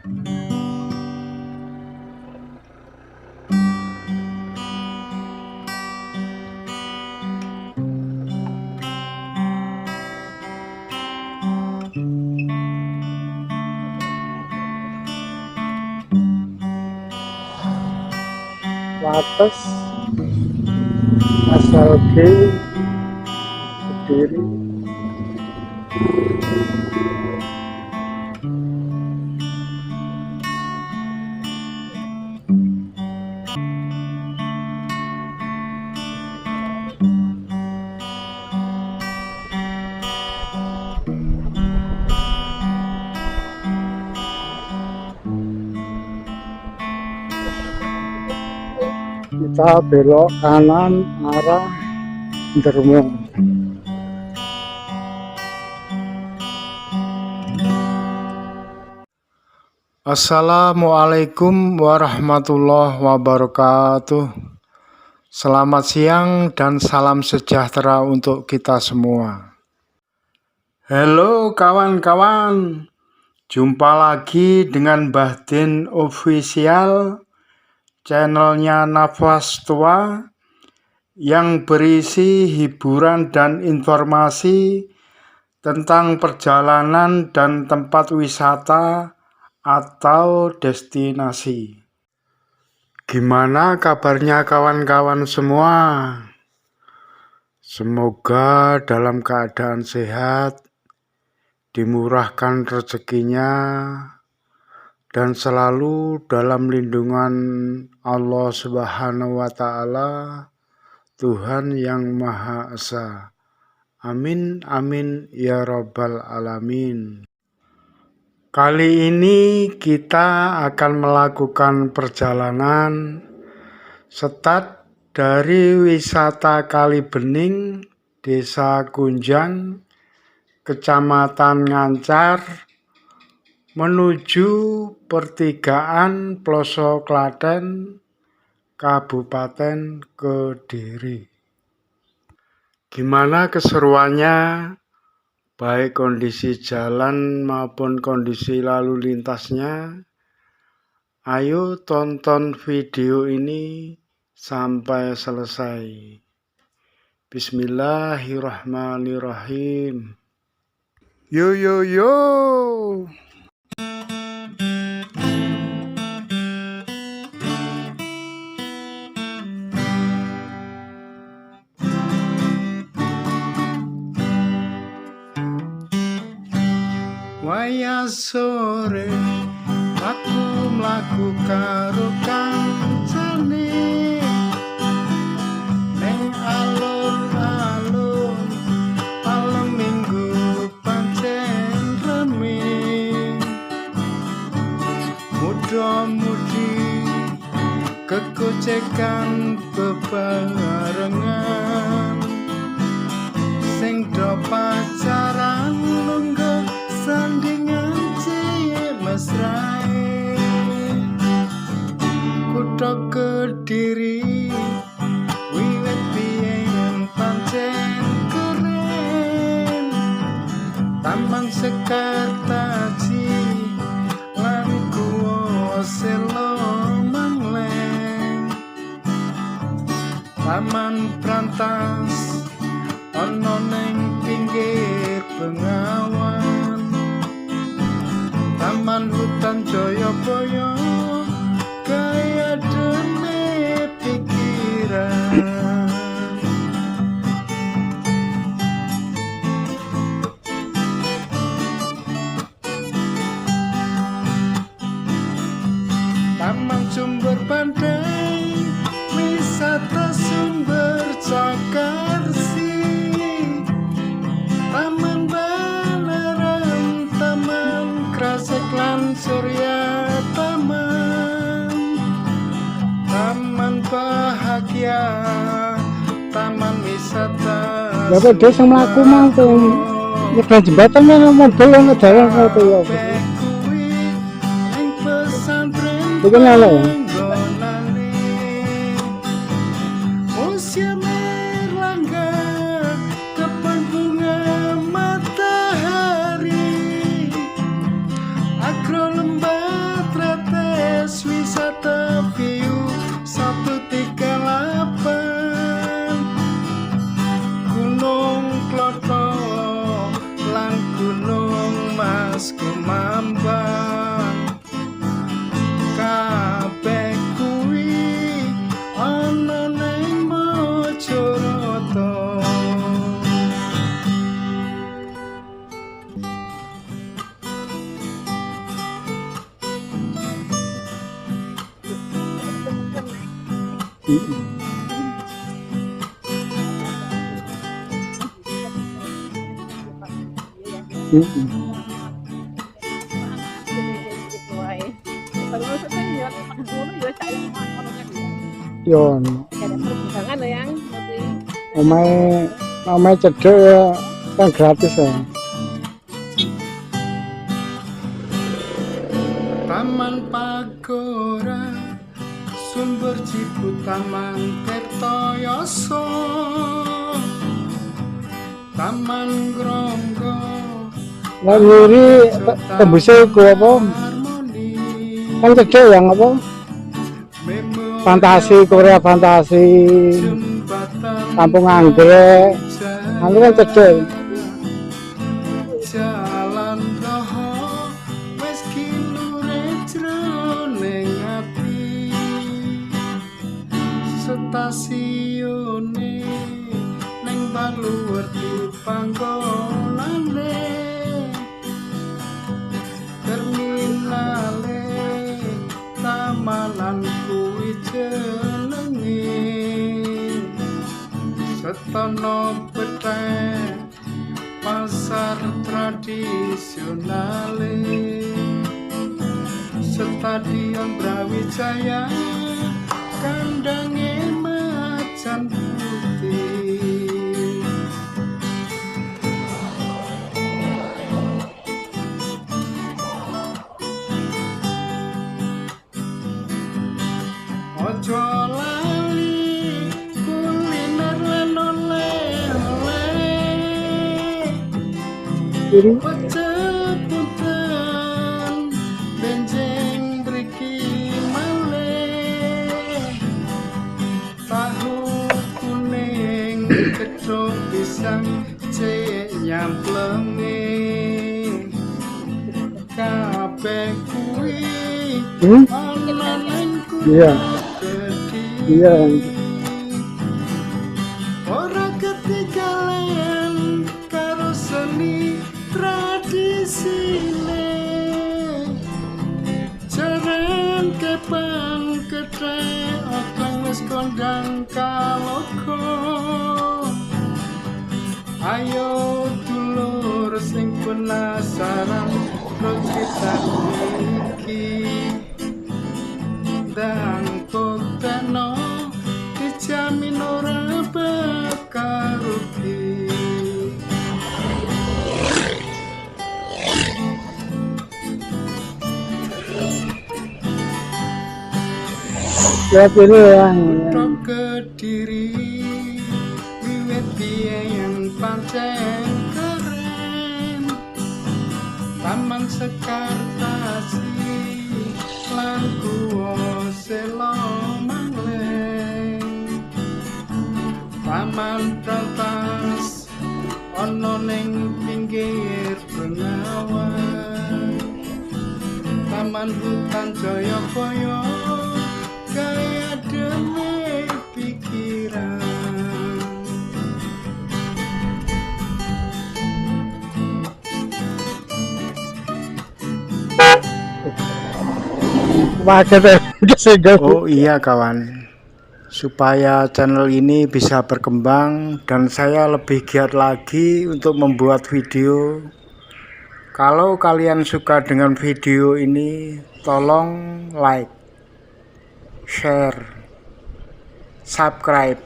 Wates, asal G, Kediri. Kita belok kanan arah Dermo. Assalamualaikum warahmatullahi wabarakatuh. Selamat siang dan salam sejahtera untuk kita semua. Halo kawan-kawan, jumpa lagi dengan Mbah Din Official, channelnya Nafas Tua, yang berisi hiburan dan informasi tentang perjalanan dan tempat wisata atau destinasi. Gimana kabarnya kawan-kawan semua? Semoga dalam keadaan sehat, dimurahkan rezekinya, dan selalu dalam lindungan Allah Subhanahu wa Ta'ala, Tuhan yang Maha Esa. Amin, amin, ya Rabbal Alamin. Kali ini kita akan melakukan perjalanan start dari wisata Kalibening, Desa Kunjang, Kecamatan Ngancar, menuju pertigaan Ploso Klaten, Kabupaten Kediri. Gimana keseruannya? Baik kondisi jalan maupun kondisi lalu lintasnya. Ayo tonton video ini sampai selesai. Bismillahirrahmanirrahim. Yo yo yo. Waya sore aku mlaku karo kancane neng alun-alun malam minggu pancen rame muda-mudi kekocekan bebarengan sing do pacaran lungguh sandingan cie mesrae kutha Kediri wiwit biyen pancen keren Taman Sekartaji lan Guwa Selo Mangleng Taman Brantas ana ning pinggir Bengawan Taman Hutan Jayabaya kaya dene pikiran Taman Sumber Pandai wisata sumber Cakarsi Taman Balerem Taman Krasek lan Surya Taman Bahagia Taman Wisata Bapak desa mlaku mau tuh nyebrang jembatan nang mobil nang dalan karo ya. Bukan lho. Usia merlangga kapan bunga matahari agro lembah Akses wisata view 138 Gunung Kloto lan Gunung Mas Kumambang kabeh kuwi ana ning Mojokerto. Yon, omai cedek kan gratis ya. Taman Pagora, Sumber Cibut, Taman Tirtoyoso, Taman Gronggo. Lalu tembusnya ke apa? Kan cedek yang apa? Fantasi Korea Fantasi, Kampung Anggrek, anu kan cedek. Jalan roho wis kilure jroning ati, stasiune ning Baluwerti panggonane, terminale tamanan kuwi jenenge, setono Bethek pasar tradisionale, Stadion Brawijaya kandange macan putih. Ojo lali kuliner lan oleh-oleh, pecel punten benjing mriki malih, tahu kuning gedhog pisang cek nyamplenge, kabeh kuwi ana ning Iya. Ora ketinggalan karo seni tradisine, jaran kepang kethek okong wis kondang kalogo. Ayo dulur sing penasaran karo cerita iki, dan konteno dijamin ora bakal rugi. Ya ini yang Kediri wiwit biyen pancen keren, Taman Sekartasi lan Guwa Selo Mangleng, Taman Prantas ana ning pinggir Bengawan, Taman Hutan Jayabaya kaya demi pikiran. Oh iya kawan, supaya channel ini bisa berkembang dan saya lebih giat lagi untuk membuat video. Kalau kalian suka dengan video ini, tolong like, share, subscribe.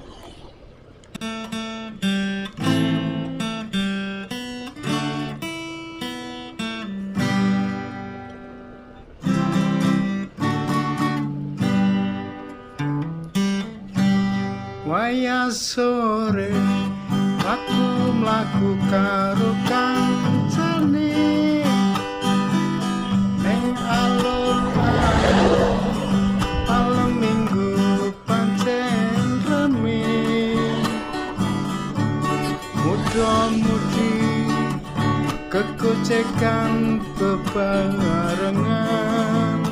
Waya sore aku mlaku karo kancane ning alun-alun bebarengan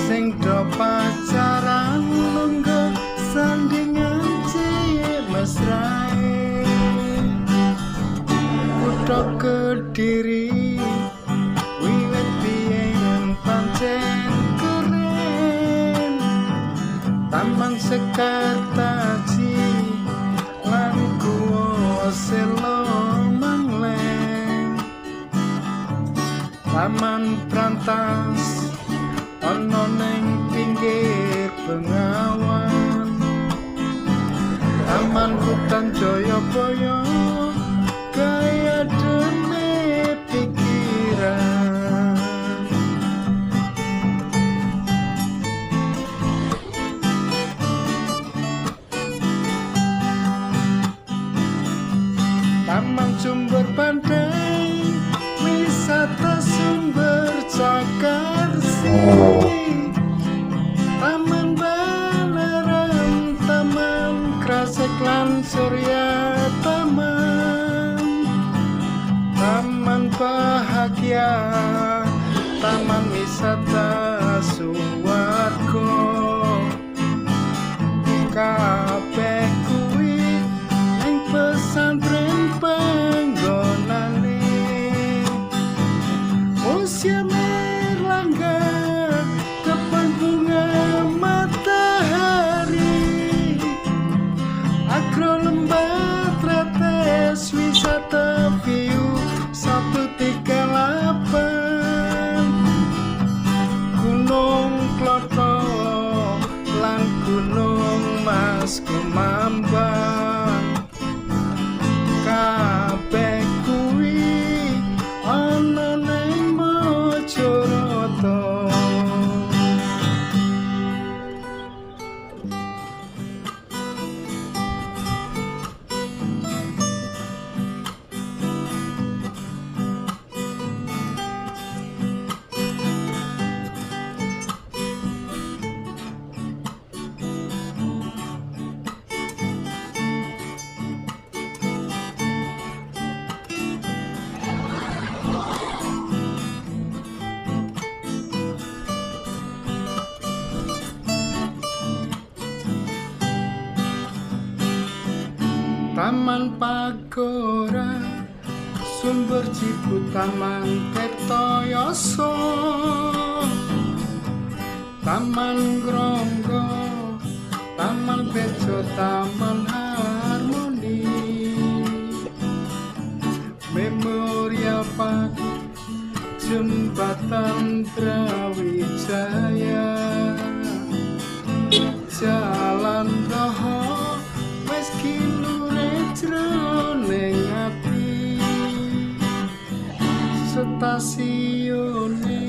sing do pacaran lungguh sandingan cilik mesrae kutha Kediri wiwit biyen pancen keren Taman Sekartaji lan Guwa Selo Mangleng Taman Brantas ana ning pinggir Bengawan Taman Hutan Jayabaya kaya dene pikiran Taman Sumber Pandai wisata sumber Cakarsi Taman Balerang Taman Krasek lan Surya Taman Bahagia Taman Wisata Suwargo kabeh kuwi ning pesantren panggonane Museum Erlangga kebun bunga matahari Agro Lembah Tretes wisata view 138 Gunung Kloto lan Gunung Mas Kumambang kabeh kuwi ana ning Mojokerto Taman Pagora Sumber Cipu Taman Kertoyoso Taman Gronggo Taman Bejo Taman Harmoni Memorial Park Jembatan Brawijaya Jalan Roho wis kilure jroning ati stasiune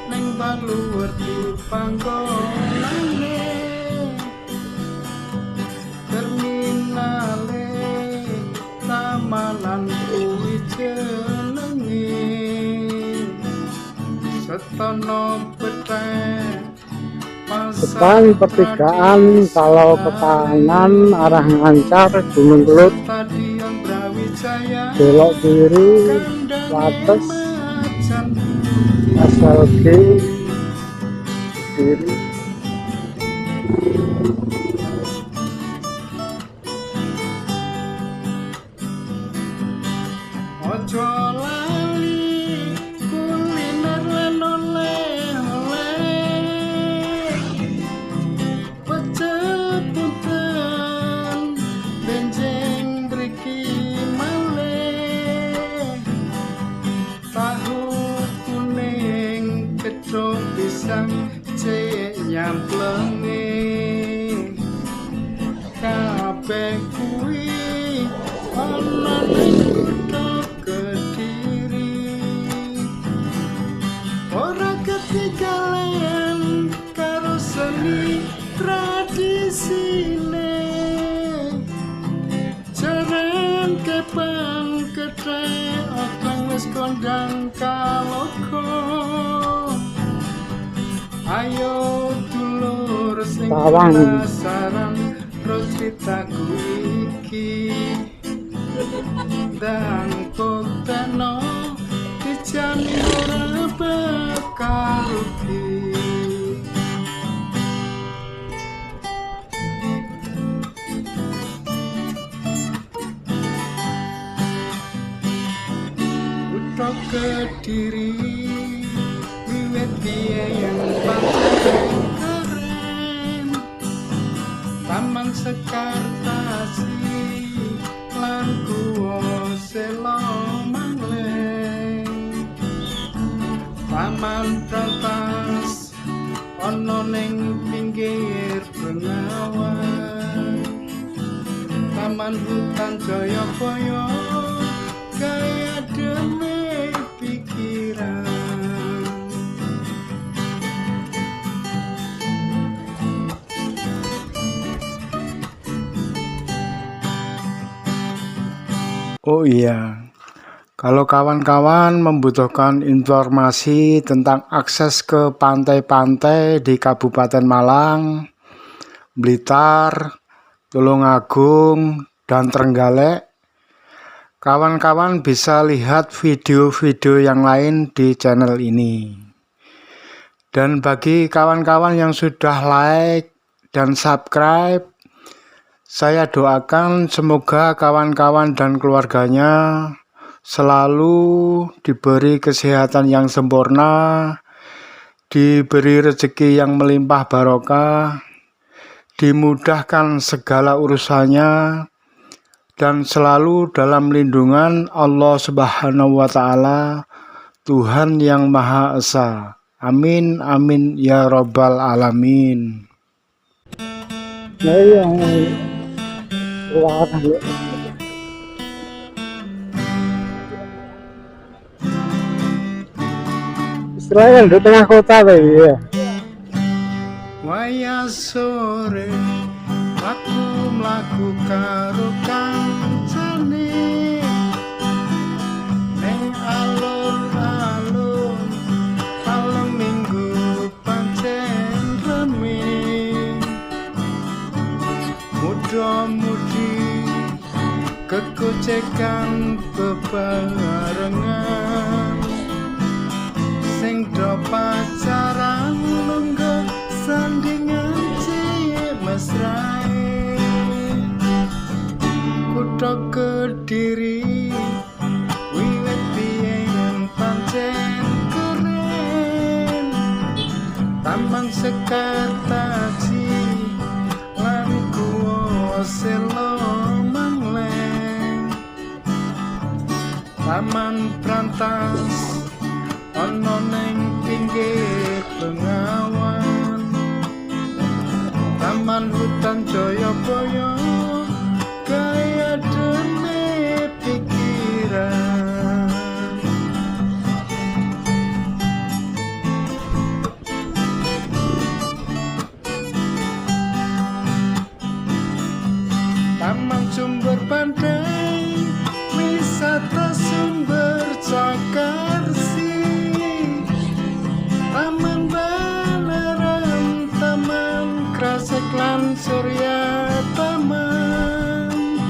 ning Baluwerti panggonane terminale tamanan kuwi jenenge Setono Pethek Depan pertigaan kalau ke kanan arah Ngancar Gunung Kelut belok kiri Wates SLG kiri ojo lali kuliner lan pisang cek nyamplenge kabeh kuwi ana ning kutha Kediri ora ketinggalan karo seni tradisine jaran kepang ketrek akang wis kondang kalogo ayo dulur sing penasaran terus ceritaku iki dan kok teno dijani ora Taman Prantas ana ning pinggir Bengawan, Taman Hutan Jayabaya kaya demi pikiran. Oh iya, kalau kawan-kawan membutuhkan informasi tentang akses ke pantai-pantai di Kabupaten Malang, Blitar, Tulungagung, dan Trenggalek, kawan-kawan bisa lihat video-video yang lain di channel ini. Dan bagi kawan-kawan yang sudah like dan subscribe, saya doakan semoga kawan-kawan dan keluarganya selalu diberi kesehatan yang sempurna, diberi rezeki yang melimpah barokah, dimudahkan segala urusannya, dan selalu dalam lindungan Allah Subhanahu wa Ta'ala, Tuhan yang Maha Esa. Amin, amin ya Rabbal Alamin. Istilahnya di tengah kota ya. Waya sore aku mlaku karo kancane ning alun-alun, malam minggu pancen rame, muda-mudi kegocekan bebarengan, sing do pacaran lungguh sandingan cilik mesrae, kutha Kediri wiwit biyen pancen keren, Taman Sekartaji lan Guwa Selo Mangleng, Taman Prantas ana ning pinggir Bengawan, Taman Hutan Jayabaya kaya demi pikiran. Taman Sumber Pandai, wisata sumber Cakarsi, Taman Balerang, Taman Krasek lan Surya Taman,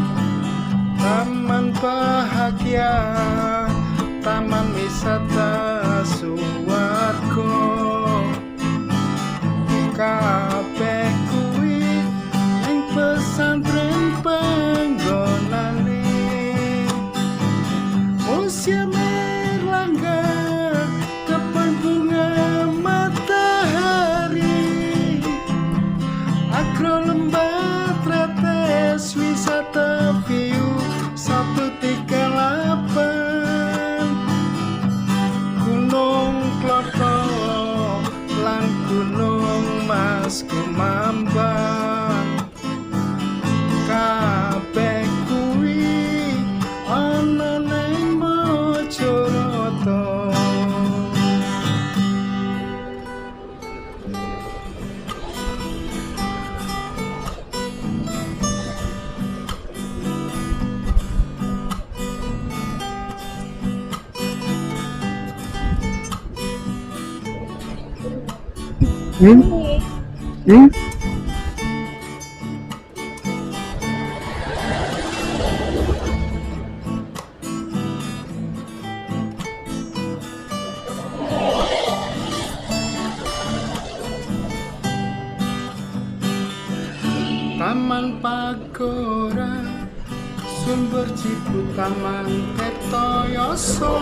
Taman Bahagia, Taman Wisata Suwargo, kabeh kuwi ning pesantren panggonane, Museum Erlangga, kebun bunga matahari, Agro Lembah Tretes, wisata view 138, Gunung Kloto lan Gunung Mas Kumambang, kabeh kuwi ana ning Mojokerto. Taman Pagora, Sumber Cipu, Taman Kertoyoso,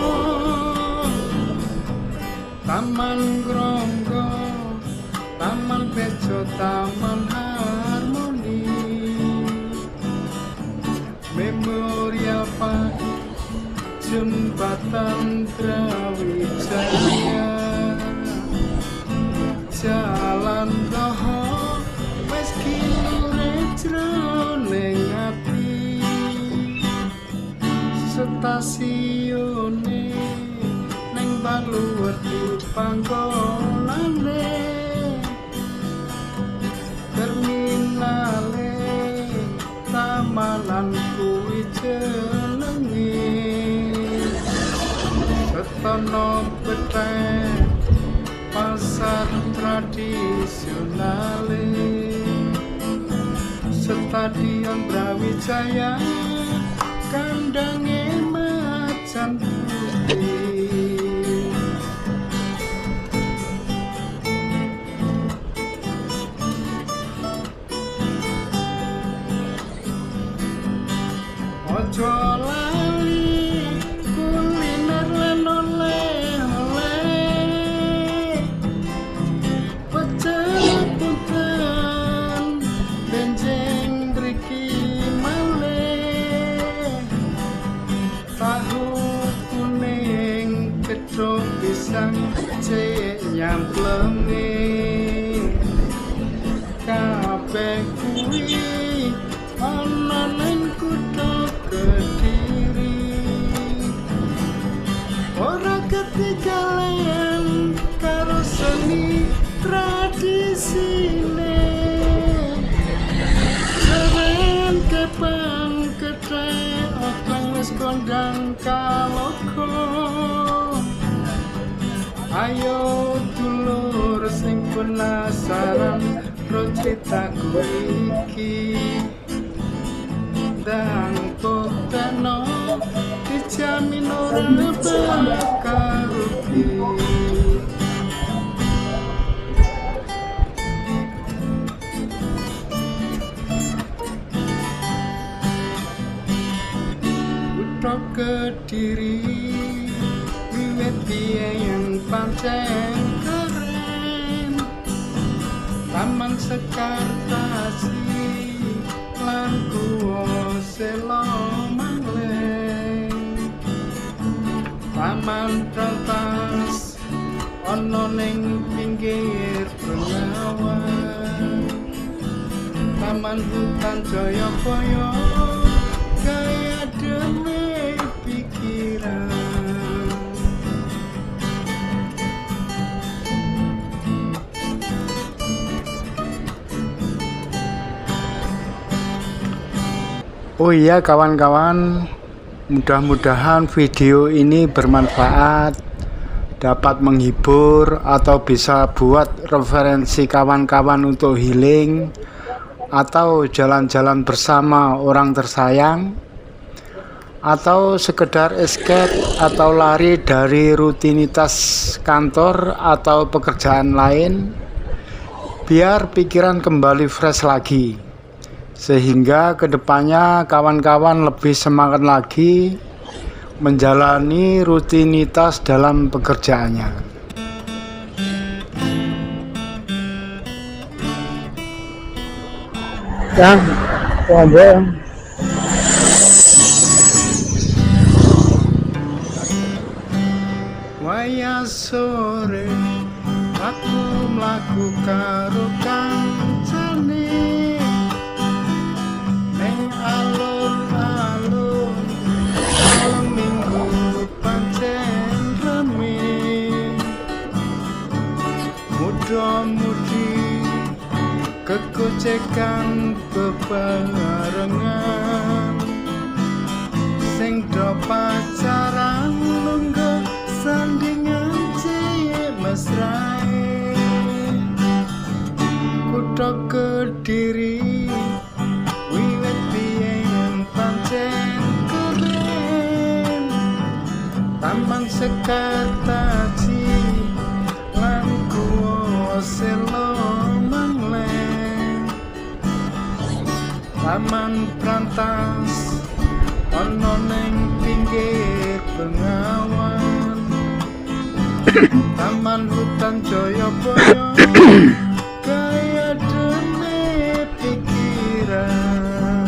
Taman Gronggo, Taman Bejo, Taman Harmoni, Memorial Park, Jembatan Brawijaya, stasiune neng Baluwerti panggonane terminale tamanan kuwi jenenge Setono Peteng pasar tradisionale Stadion Brawijaya kandange macan putih ojo lali kuliner lan oleh-oleh pecel punten benjeng mriki malih tahu kuning gedhog pisang cek nyamplenge kabeh kuwi ana ning kutha Kediri ora ketinggalan karo seni tradisine seren kepang ketrek otang wis kondang kaloko ayo dulur sing penasaran ro critaku iki dan tokeno dijamin ora bakal rugi Kutha Kediri wiwit biyen pancen keren Taman Sekartasi lan Guwa Sela Mangleng Taman Prantas ana ning pinggir Bengawan Taman Hutan Jayabaya kaya demi pikiran Oh iya kawan-kawan, mudah-mudahan video ini bermanfaat, dapat menghibur atau bisa buat referensi kawan-kawan untuk healing atau jalan-jalan bersama orang tersayang atau sekedar escape atau lari dari rutinitas kantor atau pekerjaan lain biar pikiran kembali fresh lagi. Sehingga kedepannya kawan-kawan lebih semangat lagi menjalani rutinitas dalam pekerjaannya. Ya, waya sore aku mlaku karo kancane alun-alun malam minggu pancen rame muda-mudi kegocekan bebarengan sing do pacaran lungguh sandingan cilik mesrae Kutha Kediri Taman Sekartasi lan Guwa Sela Mangleng Taman Prantas ana ning pinggir Bengawan Taman Hutan Jayabaya kaya demi pikiran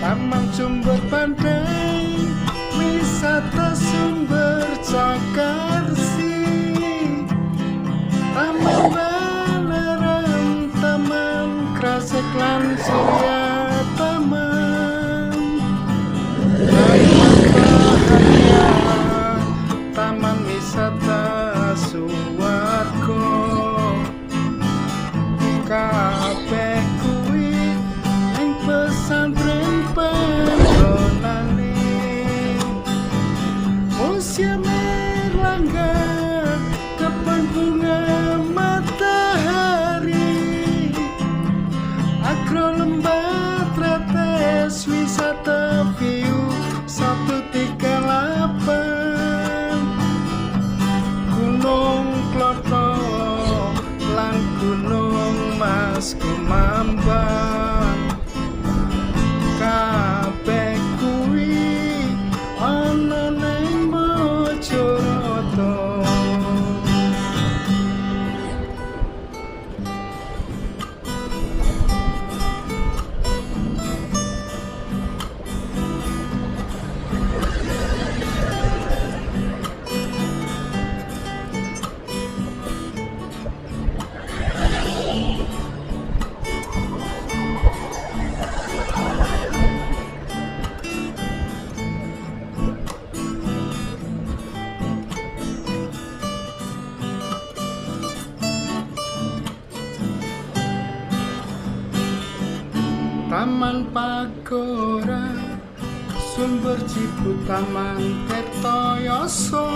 Taman Sumber Pandai wisata sumber Cakarsi lembah tretes wisata view 138 Gunung Kloto lan Gunung Mas Kumambang kabeh kuwi ana ning Mojokerto. Taman Pagora Sumber Cipu Taman Kertoyoso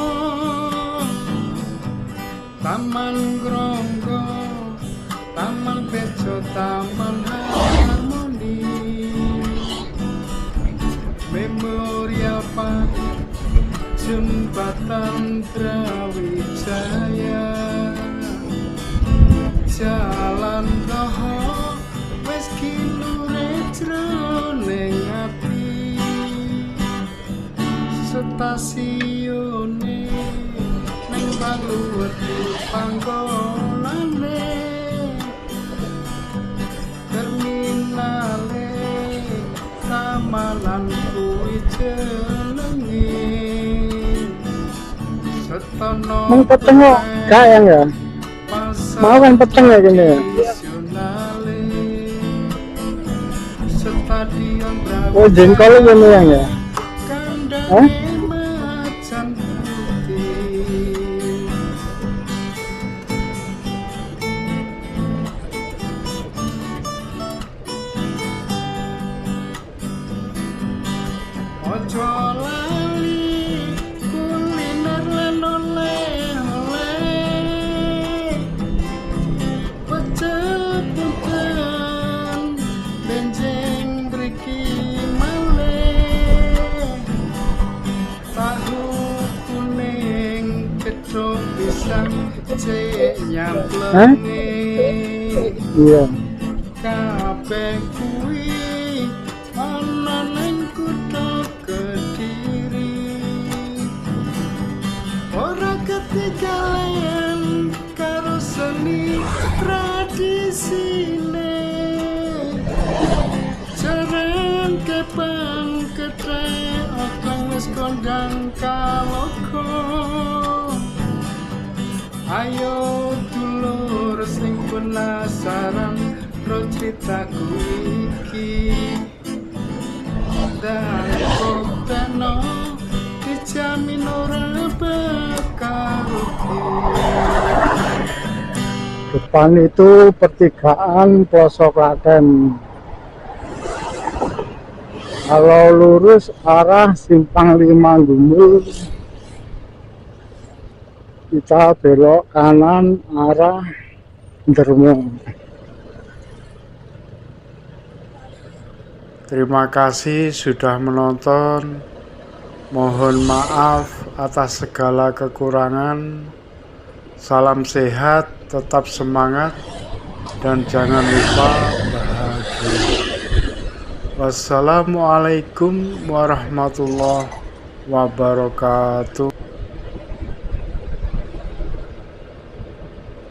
Taman Gronggo Taman Bejo Taman Harmoni Memorial Park Jembatan Brawijaya Jalan Toho wes kilure jroning ati stasiune nang Baluwedi panggonane terminale Tamalan kuwi jenenge setono Mang peteng kok kayang ya. Mau kan peteng ya gini ya. Oh jengkol gini yang ya. Hah? Ojo lali kuliner lan oleh-oleh pecel punten benjing mriki malih tahu kuning kecok pisang cek nyamplenge Iya. kabeh kuwi ana ning kutha Kediri ora ketinggalan karo seni tradisine jaran kepang ketrek okong wis kondang kalogo ayo dulur sing penasaran ro critaku iki dan konteno dijamin ora bakal rugi. Depan itu pertigaan Pelosok Klaten. Kalau lurus arah Simpang 5 Gumul, kita belok kanan arah Dermo. Terima kasih sudah menonton. Mohon maaf atas segala kekurangan. Salam sehat, tetap semangat, dan jangan lupa bahagia. Wassalamualaikum warahmatullahi wabarakatuh.